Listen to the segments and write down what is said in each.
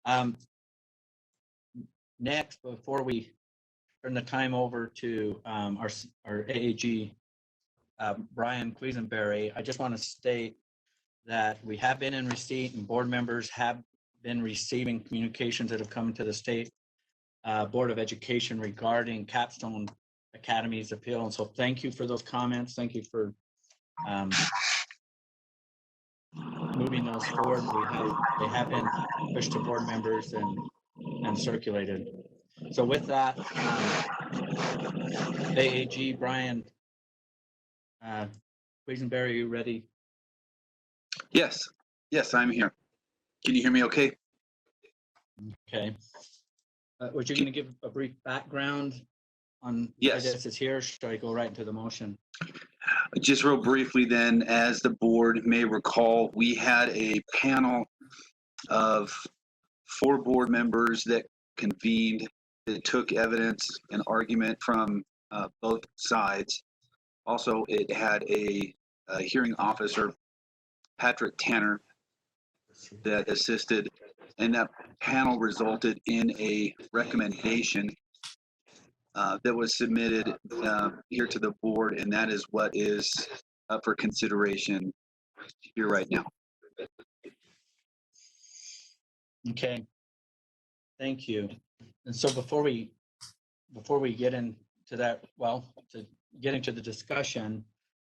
Um, next, before we turn the time over to our AAG, Brian Quisenberry, I just want to state that we have been in receipt and board members have been receiving communications that have come to the state Board of Education regarding Capstone Academy's appeal. And so thank you for those comments. Thank you for moving those forward. They have been pushed to board members and circulated. So with that, AAG Brian Quisenberry, are you ready? Yes, I'm here. Can you hear me okay? Okay. Was you going to give a brief background on Yes. why this is here? Should I go right into the motion? Just real briefly then, as the board may recall, we had a panel of 4 board members that convened, that took evidence and argument from both sides. Also, it had a hearing officer, Patrick Tanner, that assisted, and that panel resulted in a recommendation that was submitted here to the board, and that is what is up for consideration here right now. Okay, thank you. And so before we get into that, well, to get into the discussion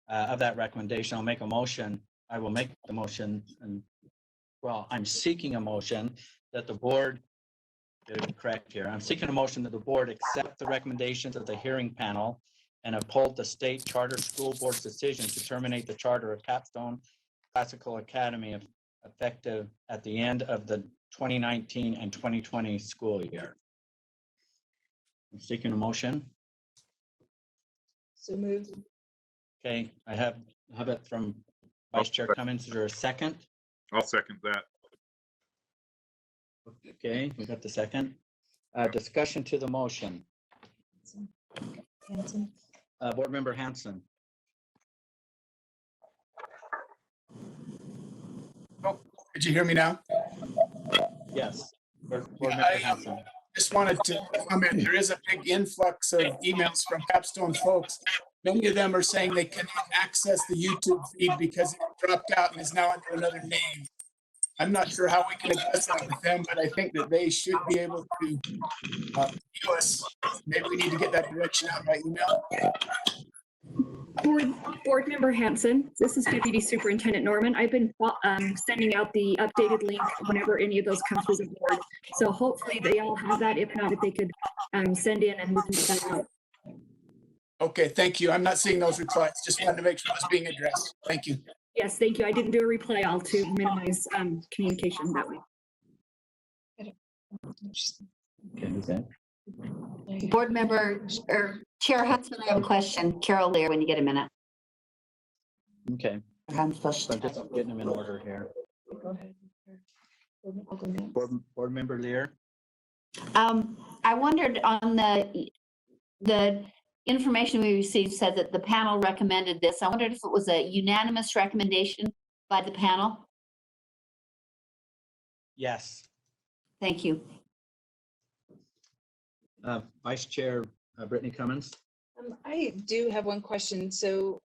of that recommendation, I'll make a motion. I will make the motion, and well, I'm seeking a motion that the board, correct here, I'm seeking a motion that the board accept the recommendations of the hearing panel and uphold the state charter school board's decision to terminate the charter of Capstone Classical Academy effective at the end of the 2019 and 2020 school year. I'm seeking a motion. So moved. Okay, I have it from Vice Chair Cummins. Is there a second? I'll second that. Okay, we got the second. Discussion to the motion. Hanson. Board Member Hanson. Oh, did you hear me now? Yes. Board Yeah, Member Hanson. Just wanted to comment, there is a big influx of emails from Capstone folks. Many of them are saying they cannot access the YouTube feed because it dropped out and is now under another name. I'm not sure how we can address that with them, but I think that they should be able to view us. Maybe we need to get that direction out by email. Board Member Hanson, this is Deputy Superintendent Norman. I've been sending out the updated link whenever any of those come through the board. So hopefully they all have that. If not, if they could send in and we can get that out. Okay, thank you. I'm not seeing those replies. Just wanted to make sure it was being addressed. Thank you. Yes, thank you. I didn't do a reply all to minimize communication that way. Okay, who's that? Board member or Chair Hudson, I have a question. Carol Lear, when you get a minute. Okay, I'm supposed so I'm to. just getting them in order here. Go ahead. I'll go next. Board Member Lear. I wondered on the information we received said that the panel recommended this. I wondered if it was a unanimous recommendation by the panel. Yes. Thank you. Vice Chair Brittany Cummins. I do have one question. So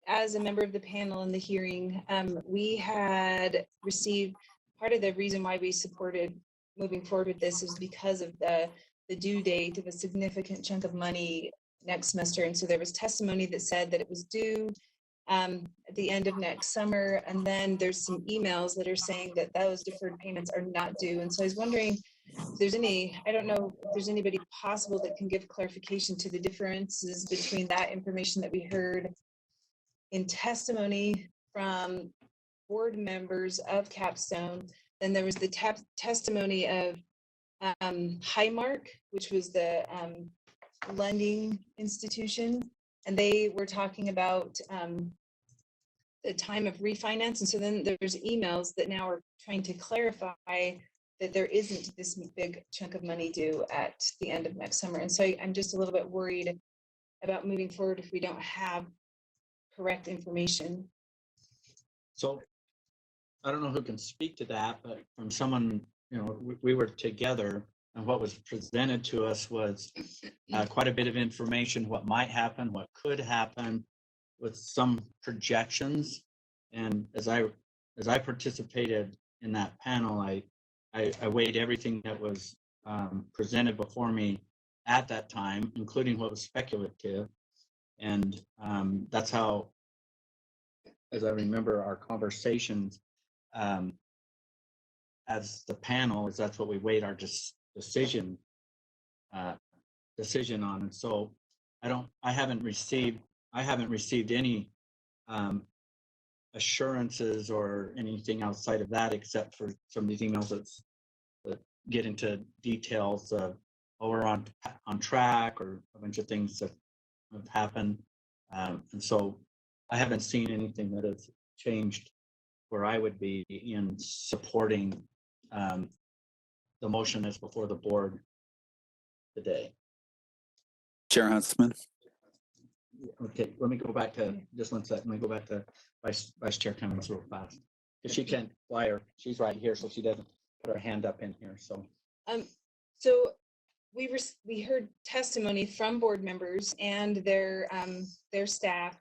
as a member of the panel in the hearing, we had received, part of the reason why we supported moving forward with this is because of the due date of a significant chunk of money next semester. And so there was testimony that said that it was due at the end of next summer. And then there's some emails that are saying that those deferred payments are not due. And so I was wondering if there's any, I don't know if there's anybody possible that can give clarification to the differences between that information that we heard in testimony from board members of Capstone. Then there was the testimony of Highmark, which was the lending institution, and they were talking about the time of refinance. And so then there's emails that now are trying to clarify that there isn't this big chunk of money due at the end of next summer. And so I'm just a little bit worried about moving forward if we don't have correct information. So I don't know who can speak to that, but from someone we were together, and what was presented to us was quite a bit of information, what might happen, what could happen, with some projections. And as I participated in that panel, I weighed everything that was presented before me at that time, including what was speculative. And that's how, as I remember our conversations as the panel, is that's what we weighed our decision on. And so I haven't received any assurances or anything outside of that, except for some of these emails that get into details of, oh, we're on track, or a bunch of things that have happened. And so I haven't seen anything that has changed where I would be in supporting the motion that's before the board today. Chair Huntsman. Okay, let me go back to just 1 second. Let me go back to Vice Chair Cummings real fast, because she can't fly her. She's right here, so she doesn't put her hand up in here. So we heard testimony from board members and their staff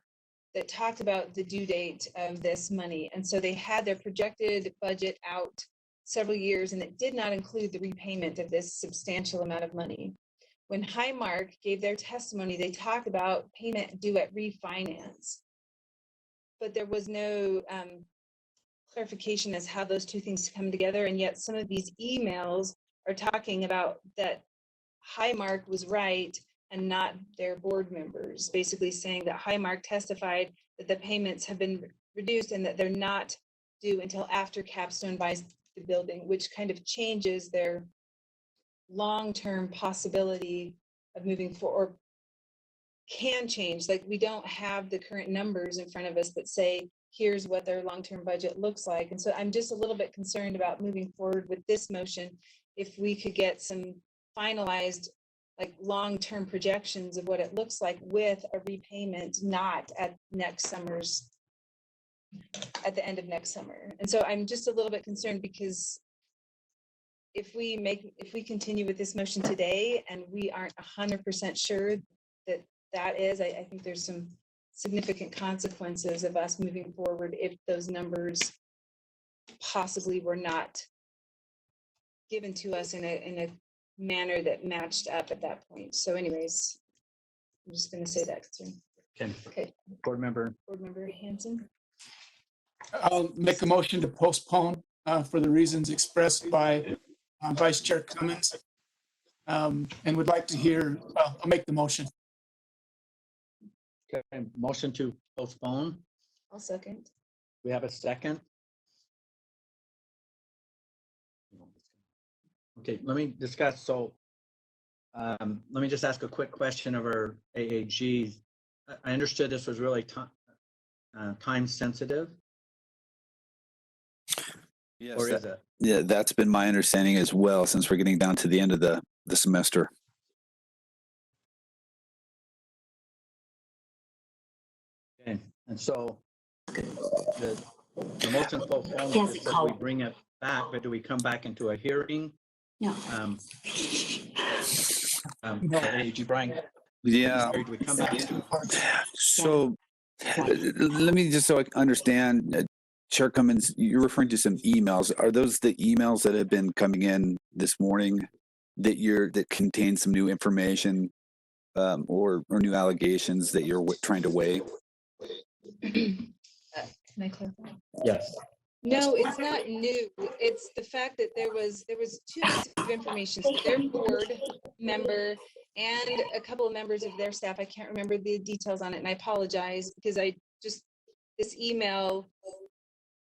that talked about the due date of this money, and so they had their projected budget out several years, and it did not include the repayment of this substantial amount of money. When Highmark gave their testimony, they talked about payment due at refinance, but there was no clarification as how those two things come together. And yet some of these emails are talking about that Highmark was right and not their board members, basically saying that Highmark testified that the payments have been reduced and that they're not due until after Capstone buys the building, which kind of changes their long-term possibility of moving forward. Can change, like we don't have the current numbers in front of us that say here's what their long-term budget looks like. And so I'm just a little bit concerned about moving forward with this motion. If we could get some finalized like long-term projections of what it looks like with a repayment not at the end of next summer. And so I'm just a little bit concerned, because if we continue with this motion today and we aren't 100% sure that is, I think there's some significant consequences of us moving forward if those numbers possibly were not given to us in a manner that matched up at that point. So anyways, I'm just going to say that. okay. Board member Hanson. I'll make a motion to postpone for the reasons expressed by Vice Chair Cummins, and would like to hear, I'll make the motion. Okay, motion to postpone. I'll second. We have a second. Okay, let me discuss. So let me just ask a quick question of our AAGs. I understood this was really time sensitive. Yes, or is it? Yeah, that's been my understanding as well, since we're getting down to the end of the semester. Okay, and so the motion postponed Yes, is that we bring it back, but do we come back into a hearing? No. AAG Brian, Yeah. or do we come back? So let me just so I understand, Chair Cummins, you're referring to some emails. Are those the emails that have been coming in this morning that contain some new information or new allegations that you're trying to weigh? Can I clarify? Yes. No, it's not new. It's the fact that there was 2 pieces of information. So their board member and a couple of members of their staff, I can't remember the details on it, and I apologize, because this email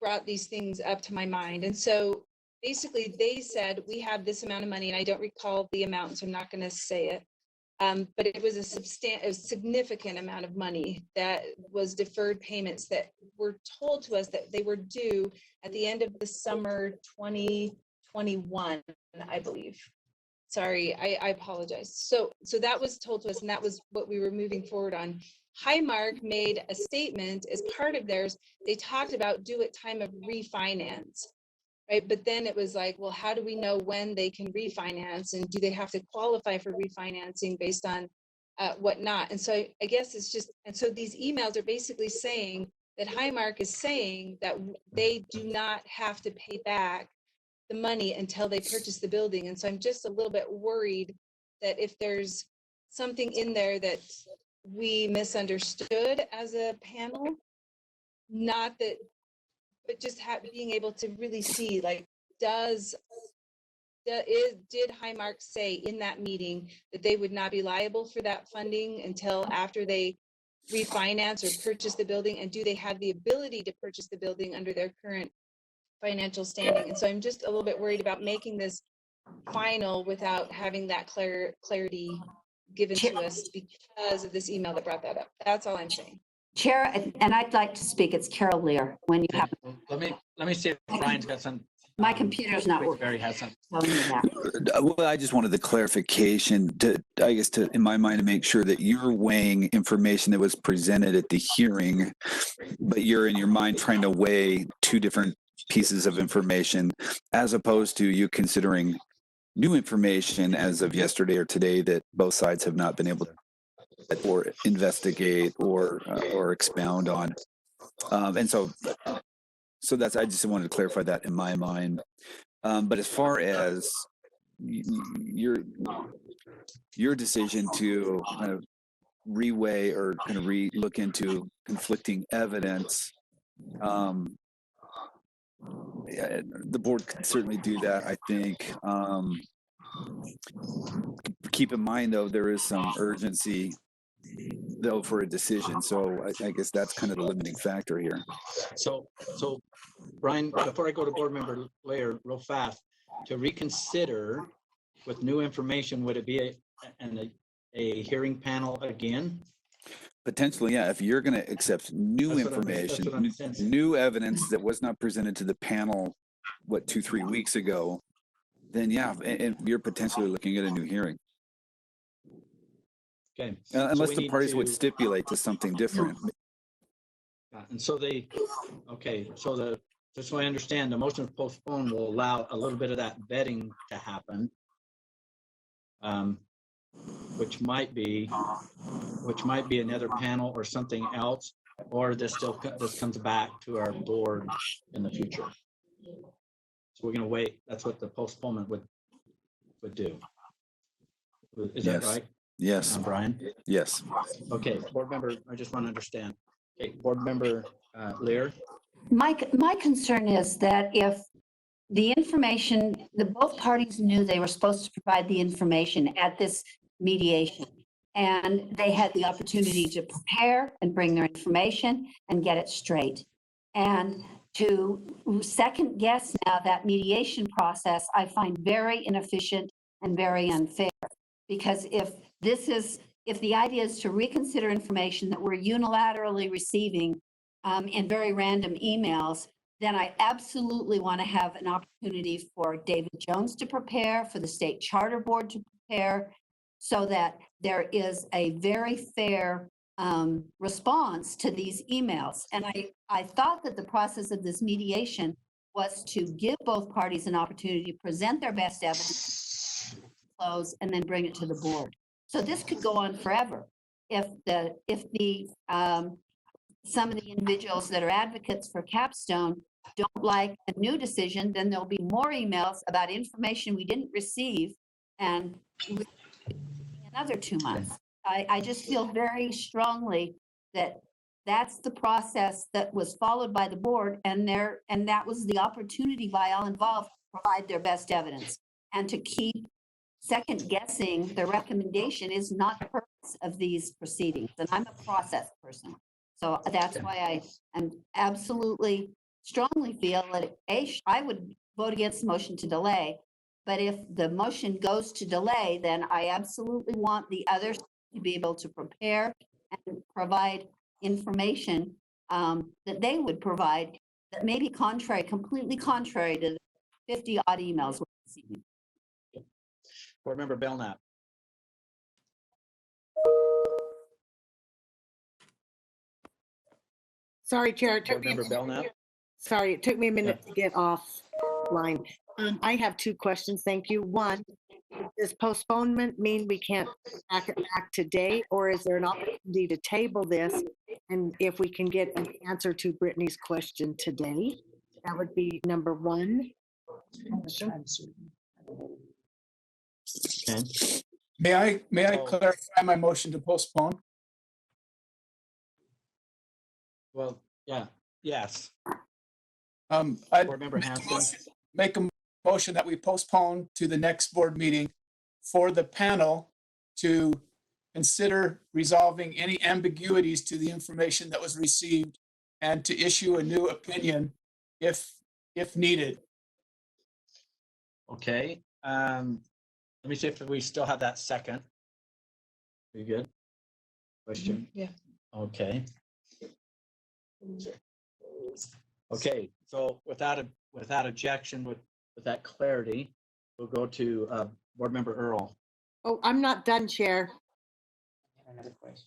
brought these things up to my mind. And so basically they said, we have this amount of money, and I don't recall the amount, so I'm not going to say it. But it was a significant amount of money that was deferred payments that were told to us that they were due at the end of the summer 2021, I believe. Sorry, I apologize. So that was told to us, and that was what we were moving forward on. Highmark made a statement as part of theirs. They talked about due at time of refinance, right? But then it was like, well, how do we know when they can refinance, and do they have to qualify for refinancing based on whatnot? And so I guess it's just, and so these emails are basically saying that Highmark is saying that they do not have to pay back the money until they purchase the building. And so I'm just a little bit worried that if there's something in there that we misunderstood as a panel, not that, but just being able to really see, like, did Highmark say in that meeting that they would not be liable for that funding until after they refinance or purchase the building? And do they have the ability to purchase the building under their current financial standing? And so I'm just a little bit worried about making this final without having that clarity given to us because of this email that brought that up. That's all I'm saying. Chair, and I'd like to speak. It's Carol Lear. When you have, Let me see if Brian's got some. my computer's not working. Barry has some. Telling me that. Well, I just wanted the clarification in my mind, to make sure that you're weighing information that was presented at the hearing, but you're in your mind trying to weigh two different pieces of information, as opposed to you considering new information as of yesterday or today that both sides have not been able to or investigate or expound on. And so that's, I just wanted to clarify that in my mind. But as far as your decision to kind of reweigh or kind of look into conflicting evidence, the board can certainly do that, I think. Keep in mind, though, there is some urgency, though, for a decision. So I guess that's kind of the limiting factor here. So Brian, before I go to board member Lair, real fast, to reconsider with new information, would it be a hearing panel again? Potentially, yeah. If you're going to accept new That's what I'm information, sensing. new evidence that was not presented to the panel, 2-3 weeks ago, then yeah, and you're potentially looking at a new hearing. Okay. Unless we the need parties would to- stipulate to something different. And so just so I understand, the motion to postpone will allow a little bit of that vetting to happen, which might be another panel or something else, or this comes back to our board in the future. So we're going to wait. That's what the postponement would do. Is that right? Yes. Brian? Yes. Okay, board member, I just want to understand. Okay, board member Lear? My concern is that if the information, both parties knew they were supposed to provide the information at this mediation, and they had the opportunity to prepare and bring their information and get it straight. And to second guess now that mediation process, I find very inefficient and very unfair. Because if the idea is to reconsider information that we're unilaterally receiving in very random emails, then I absolutely want to have an opportunity for David Jones to prepare, for the State Charter Board to prepare, so that there is a very fair response to these emails. And I thought that the process of this mediation was to give both parties an opportunity to present their best evidence, close, and then bring it to the board. So this could go on forever. If some of the individuals that are advocates for Capstone don't like a new decision, then there'll be more emails about information we didn't receive, and another 2 months. I just feel very strongly that that's the process that was followed by the board, and that was the opportunity by all involved to provide their best evidence. And to keep second guessing the recommendation is not the purpose of these proceedings. And I'm a process person. So that's why I am absolutely strongly feel that I would vote against the motion to delay. But if the motion goes to delay, then I absolutely want the others to be able to prepare and provide information that they would provide that may be completely contrary to the 50 odd emails we're receiving. Board member Belknap? Sorry, Chair. Board member Belknap? Sorry, it took me a minute to get off line. I have two questions. Thank you. One, does postponement mean we can't back it back today, or is there an opportunity to table this? And if we can get an answer to Brittany's question today, that would be number one. Okay. May I So- clarify my motion to postpone? Well, yeah, yes. I'd Board Member Hanson. make a motion that we postpone to the next board meeting for the panel to consider resolving any ambiguities to the information that was received and to issue a new opinion if needed. Okay, let me see if we still have that second. You good? Question? Yeah. Okay. Okay, so without objection, with that clarity, we'll go to Board Member Earl. Oh, I'm not done, Chair.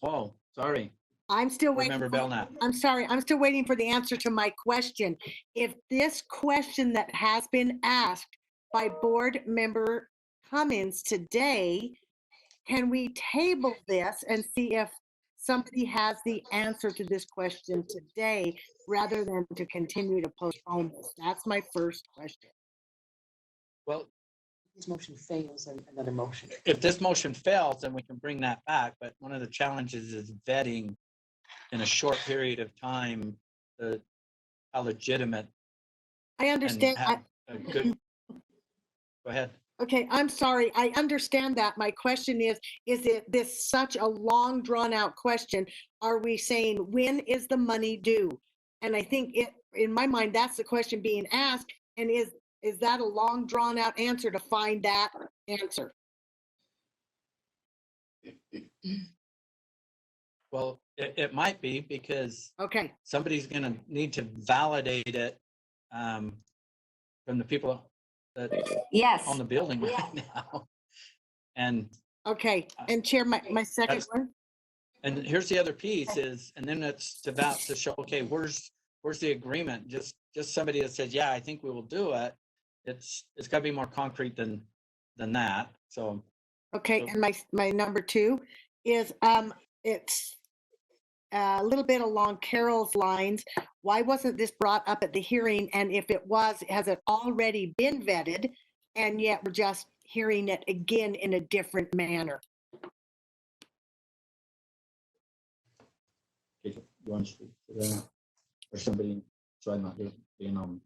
Oh, sorry, I'm still Board waiting. Member Belknap. I'm sorry, I'm still waiting for the answer to my question. If this question that has been asked by board member Cummins today, can we table this and see if somebody has the answer to this question today rather than to continue to postpone this? That's my first question. Well, This motion fails and another motion. if this motion fails, then we can bring that back, but one of the challenges is vetting in a short period of time, how legitimate I and understand. have a good. Go ahead. Okay, I'm sorry. I understand that. My question is it this such a long drawn out question? Are we saying when is the money due? And I think in my mind, that's the question being asked. And is that a long drawn out answer to find that answer? Well, it might be because Okay, somebody's gonna need to validate it from the people that Yes. on the building right now. And okay. And Chair, my second That's- one? and here's the other piece is, and then it's to show, okay, where's the agreement? Just somebody that says, yeah, I think we will do it. It's gotta be more concrete than that. So Okay, So- and my number two is it's a little bit along Carol's lines. Why wasn't this brought up at the hearing? And if it was, has it already been vetted? And yet we're just hearing it again in a different manner. okay, you want to speak to that? Or somebody, so I'm not being on.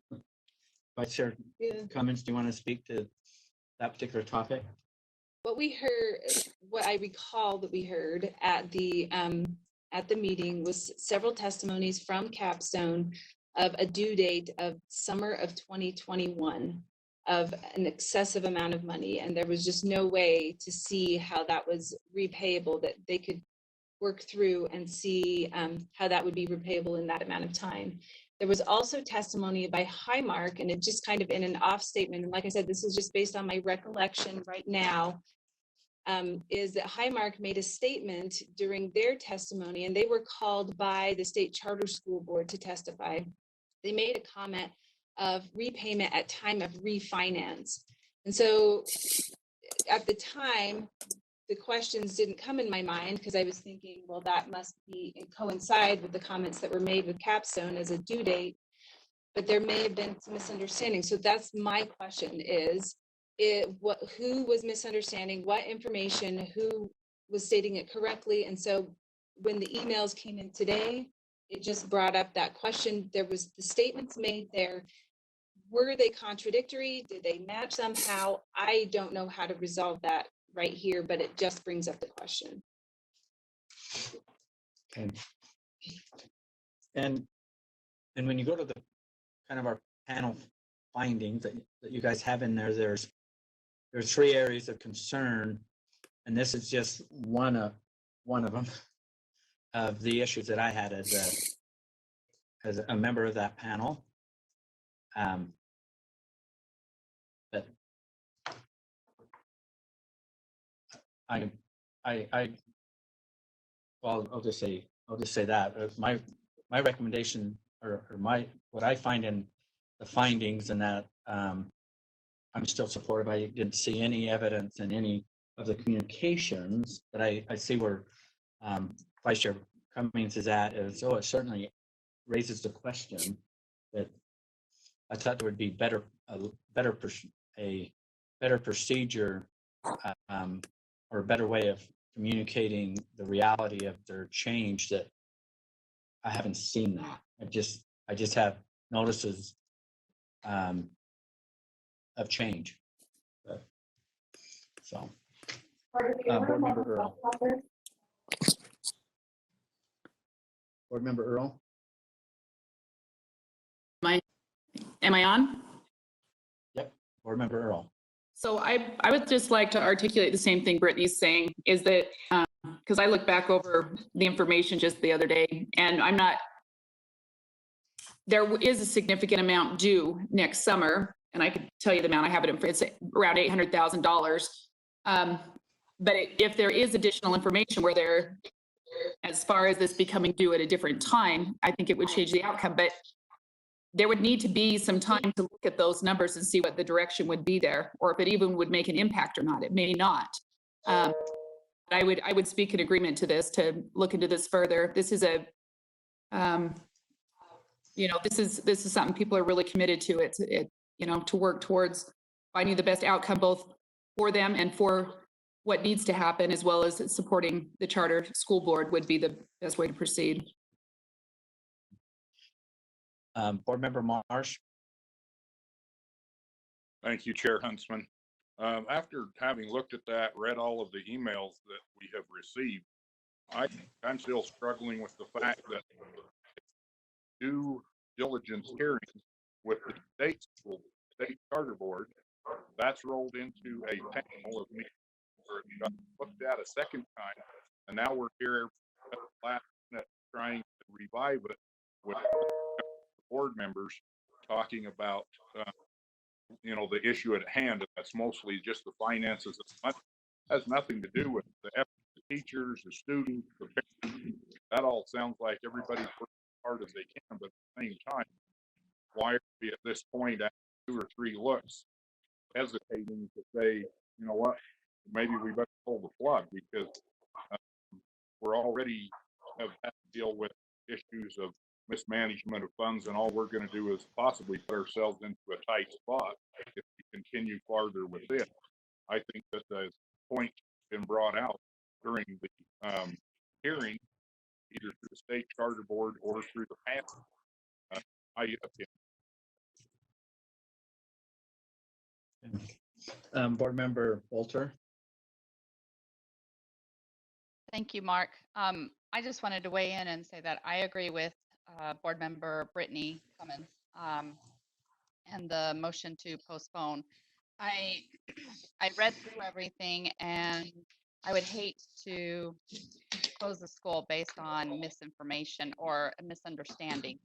Vice Chair Yeah. Cummins, do you want to speak to that particular topic? What we heard, what I recall that we heard at the meeting was several testimonies from Capstone of a due date of summer of 2021 of an excessive amount of money. And there was just no way to see how that was repayable, that they could work through and see how that would be repayable in that amount of time. There was also testimony by Highmark, and it just kind of in an off statement. And like I said, this is just based on my recollection right now, is that Highmark made a statement during their testimony, and they were called by the state charter school board to testify. They made a comment of repayment at time of refinance. And so at the time, the questions didn't come in my mind because I was thinking, well, that must be coincide with the comments that were made with Capstone as a due date, but there may have been some misunderstanding. So that's my question is, who was misunderstanding what information, who was stating it correctly? And so when the emails came in today, it just brought up that question. There was the statements made there. Were they contradictory? Did they match somehow? I don't know how to resolve that right here, but it just brings up the question. Okay. And when you go to the kind of our panel findings that you guys have in there, there's three areas of concern, and this is just one of them of the issues that I had as a member of that panel. But well, I'll just say that my recommendation or what I find in the findings and that I'm still supportive. I didn't see any evidence in any of the communications, but I see where Vice Chair Cummings is at, is, it certainly raises the question that I thought there would be a better procedure or a better way of communicating the reality of their change, that I haven't seen that. I just have notices of change. So, Board Member Earl. Board Member Earl. Am I on? Yep. Board Member Earl. So I would just like to articulate the same thing Brittany's saying, is that, because I looked back over the information just the other day, and there is a significant amount due next summer, and I could tell you the amount. I have it it's around $800,000. But if there is additional information where as far as this becoming due at a different time, I think it would change the outcome. But there would need to be some time to look at those numbers and see what the direction would be there, or if it even would make an impact or not. It may not. I would speak in agreement to this, to look into this further. This is this is something people are really committed to. To work towards finding the best outcome, both for them and for what needs to happen, as well as supporting the charter school board would be the best way to proceed. Board Member Marsh. Thank you, Chair Huntsman. After having looked at that, read all of the emails that we have received, I'm still struggling with the fact that due diligence hearings with the state charter board, that's rolled into a panel of meetings where it got looked at a second time, and now we're here at the last minute trying to revive it with board members talking about the issue at hand. That's mostly just the finances. It has nothing to do with the effort of the teachers, the students, the parents. That all sounds like everybody's working as hard as they can, but at the same time, why are we at this point after 2 or 3 looks hesitating to say, you know what, maybe we better pull the plug, because we're already have had to deal with issues of mismanagement of funds, and all we're going to do is possibly put ourselves into a tight spot if we continue farther with this. I think that the point been brought out during the hearing, either through the state charter board or through the panel. Board Member Walter. Thank you, Mark. I just wanted to weigh in and say that I agree with Board Member Brittany Cummins and the motion to postpone. I read through everything, and I would hate to close the school based on misinformation or a misunderstanding.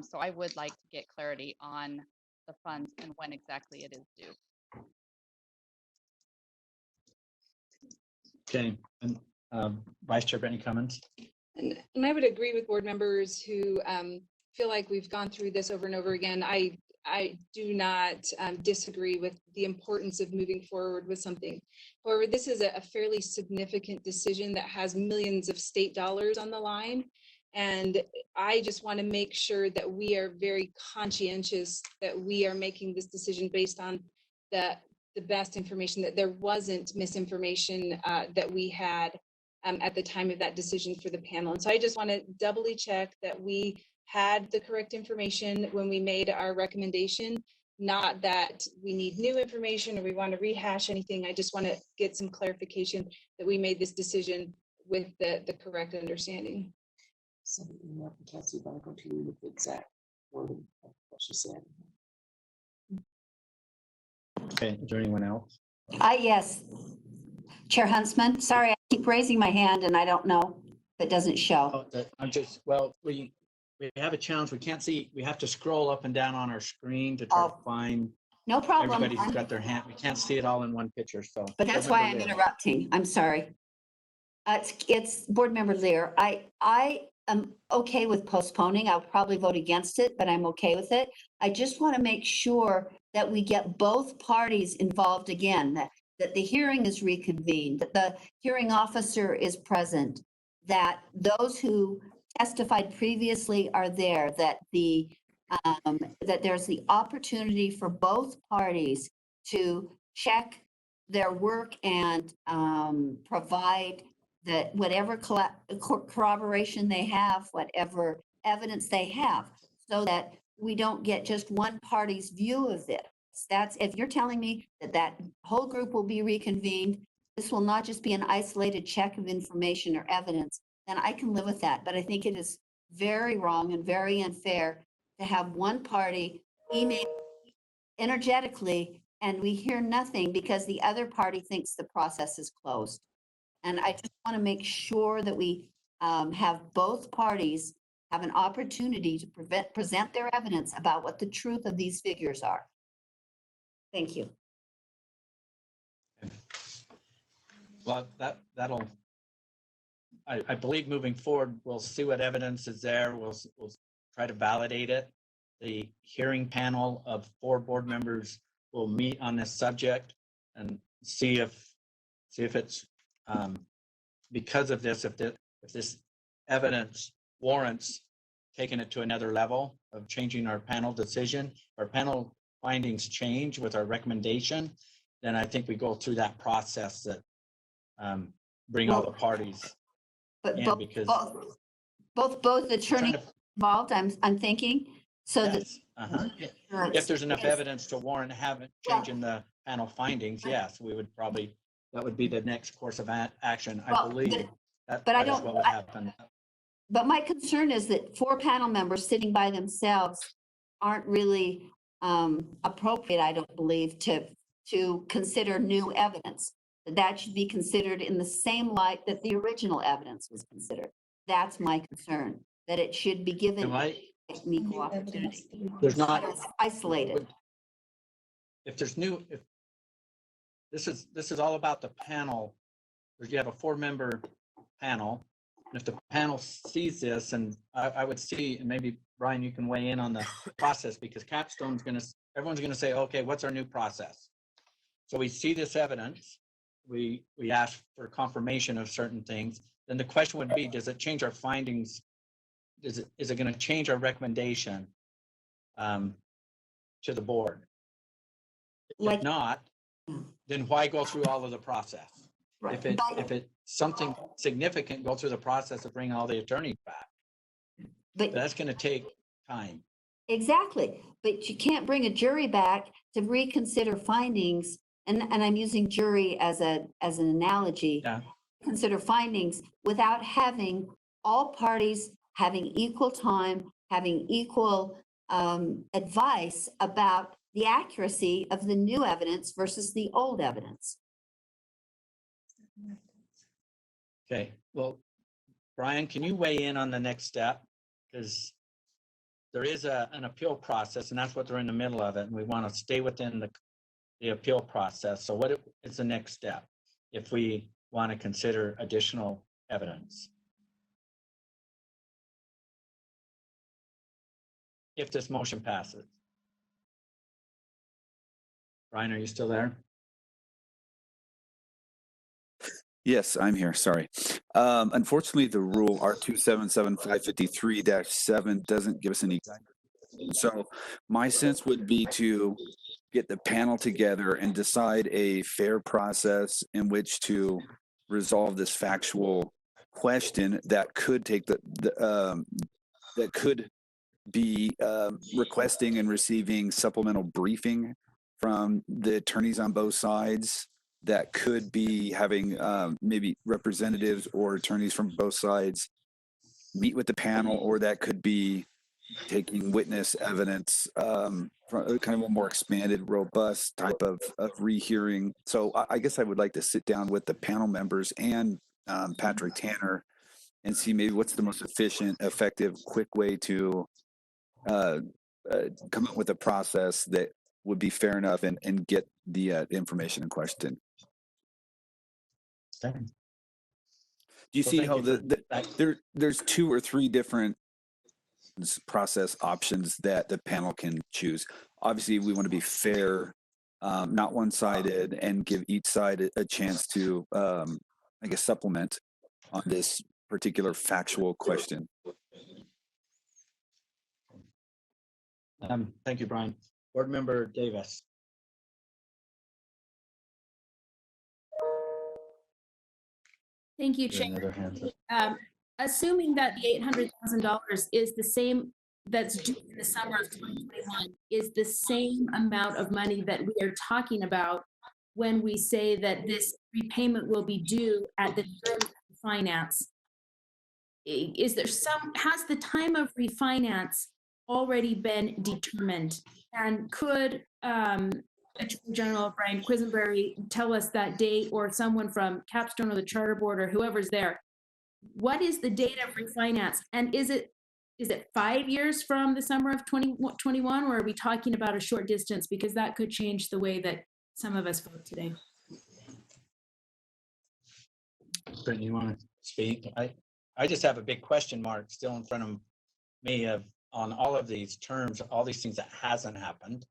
So I would like to get clarity on the funds and when exactly it is due. Okay, and Vice Chair Brittany Cummins. And I would agree with board members who feel like we've gone through this over and over again. I do not disagree with the importance of moving forward with something. However, this is a fairly significant decision that has millions of state dollars on the line. And I just want to make sure that we are very conscientious that we are making this decision based on the best information, that there wasn't misinformation that we had at the time of that decision for the panel. And so I just want to doubly check that we had the correct information when we made our recommendation, not that we need new information or we want to rehash anything. I just want to get some clarification that we made this decision with the correct understanding. So, Kelsey, want to go to you with the exact wording of what she said? Okay, is there anyone else? Yes. Chair Huntsman, sorry, I keep raising my hand and I don't know if it doesn't show. I'm just, well, we have a challenge. We can't see, we have to scroll up and down on our screen to try to find. No problem. Everybody's got their hand. We can't see it all in one picture, so. But that's why I'm interrupting. I'm sorry. It's Board Member Lear. I am okay with postponing. I'll probably vote against it, but I'm okay with it. I just want to make sure that we get both parties involved again, that the hearing is reconvened, that the hearing officer is present, that those who testified previously are there, that that there's the opportunity for both parties to check their work and provide that whatever corroboration they have, whatever evidence they have, so that we don't get just one party's view of this. That's, if you're telling me that that whole group will be reconvened, this will not just be an isolated check of information or evidence, then I can live with that. But I think it is very wrong and very unfair to have one party email energetically and we hear nothing because the other party thinks the process is closed. And I just want to make sure that we have both parties have an opportunity to present their evidence about what the truth of these figures are. Thank you. Well, that'll, I believe moving forward, we'll see what evidence is there. We'll try to validate it. The hearing panel of 4 board members will meet on this subject and see if it's because of this, if this evidence warrants taking it to another level of changing our panel decision, our panel findings change with our recommendation, then I think we go through that process that bring all the parties But in, because both attorneys involved, I'm thinking, so that. yes, if there's enough evidence to warrant changing the panel findings, yes, we would probably, that would be the next course of action, I believe. But I don't, what would happen. But my concern is that 4 panel members sitting by themselves aren't really appropriate, I don't believe, to consider new evidence. That should be considered in the same light that the original evidence was considered. That's my concern, that it should be given an equal opportunity. There's not isolated. If there's if this is all about the panel, where you have a 4-member panel, and if the panel sees this, and I would see, and maybe Brian, you can weigh in on the process, because Capstone's everyone's gonna say, okay, what's our new process? So we see this evidence, we ask for confirmation of certain things, then the question would be, does it change our findings? Is it gonna change our recommendation to the board? If not, then why go through all of the process? Right. If it's something significant, go through the process of bringing all the attorneys back. But that's going to take time. Exactly. But you can't bring a jury back to reconsider findings. And I'm using jury as an analogy. Yeah. Consider findings without having all parties having equal time, having equal advice about the accuracy of the new evidence versus the old evidence. Okay, well, Brian, can you weigh in on the next step? Because there is an appeal process, and that's what they're in the middle of it, and we want to stay within the appeal process. So what is the next step if we want to consider additional evidence? If this motion passes. Brian, are you still there? Yes, I'm here. Sorry. Unfortunately, the rule R277553-7 doesn't give us any guidance. So my sense would be to get the panel together and decide a fair process in which to resolve this factual question that could take that could be requesting and receiving supplemental briefing from the attorneys on both sides, that could be having maybe representatives or attorneys from both sides meet with the panel, or that could be taking witness evidence from kind of a more expanded, robust type of rehearing. So I guess I would like to sit down with the panel members and Patrick Tanner and see maybe what's the most efficient, effective, quick way to come up with a process that would be fair enough and get the information in question. Okay. Do you see how there's 2 or 3 different process options that the panel can choose. Obviously, we want to be fair, not one-sided, and give each side a chance to, I guess, supplement on this particular factual question. Thank you, Brian. Board Member Davis. Thank you, There's Chair. another hand. Assuming that the $800,000 is the same that's due in the summer of 2021 is the same amount of money that we are talking about when we say that this repayment will be due at the term of finance. Is there has the time of refinance already been determined? And could Attorney General Brian Quisenberry tell us that date, or someone from Capstone or the Charter Board or whoever's there? What is the date of refinance? And is it 5 years from the summer of 2021, or are we talking about a short distance? Because that could change the way that some of us vote today. Brittany, you want to speak? I just have a big question mark still in front of me on all of these terms, all these things that hasn't happened.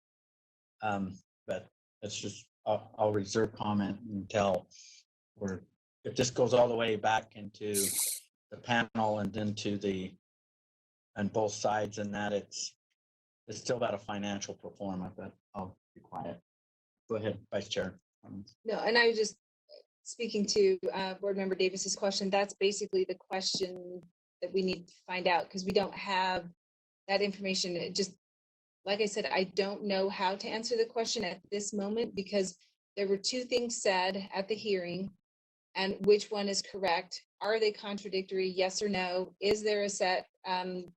But it's just, I'll reserve comment until if this goes all the way back into the panel and then on both sides, and that it's still about a financial performance, but I'll be quiet. Go ahead, Vice Chair. No, and I was just speaking to Board Member Davis's question. That's basically the question that we need to find out, because we don't have that information. It just, like I said, I don't know how to answer the question at this moment, because there were two things said at the hearing, and which one is correct? Are they contradictory? Yes or no? Is there a set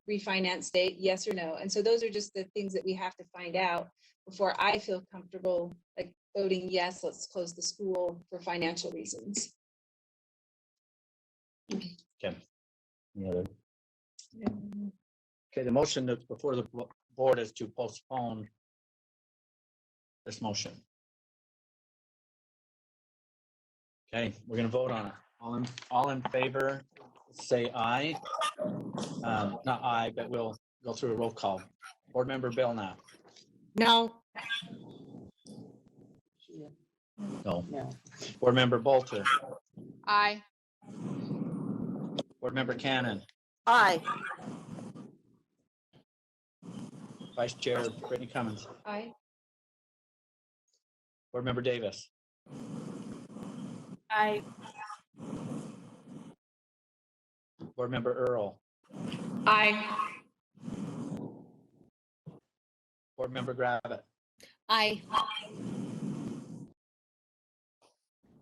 refinance date? Yes or no? And so those are just the things that we have to find out before I feel comfortable like voting yes, let's close the school for financial reasons. Okay. Any other? Okay, the motion that's before the board is to postpone this motion. Okay, we're gonna vote on it. All in favor, say aye. Not aye, but we'll go through a roll call. Board Member Belknap. No. No. No. Board Member Bolter. Aye. Board Member Cannon. Aye. Vice Chair Brittany Cummins. Aye. Board Member Davis. Aye. Board Member Earl. Aye. Board Member Gravitt. Aye.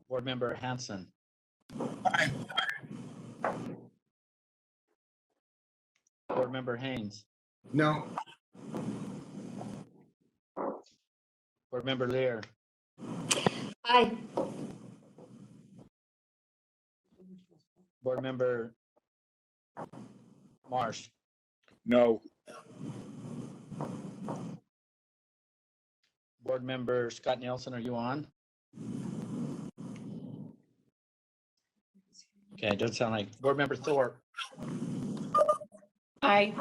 Board Member Hanson. Aye. Board Member Haynes. No. Board Member Lear. Aye. Board Member Marsh. No. Board Member Scott Nielsen, are you on? Okay, it doesn't sound like. Board Member Thorpe. Aye.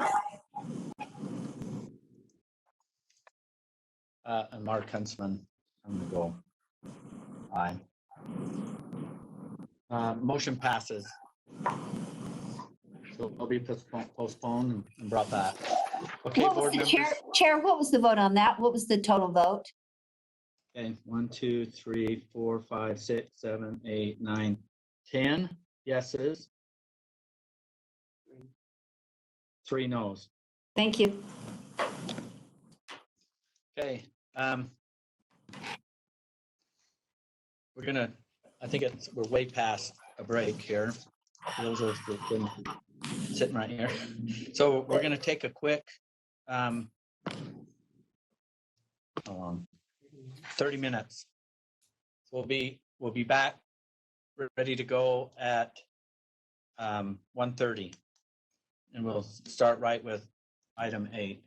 And Mark Huntsman, I'm gonna go aye. Motion passes. So it'll be postponed and brought back. Okay, What was board the members. Chair, what was the vote on that? What was the total vote? Okay, 1, 2, 3, 4, 5, 6, 7, 8, 9, 10 yeses. 3 noes. Thank you. Okay. We're gonna, I think we're way past a break here. Those of us that been sitting right here. So we're gonna take a quick, how long? 30 minutes. We'll be back. We're ready to go at 1:30. And we'll start right with item 8.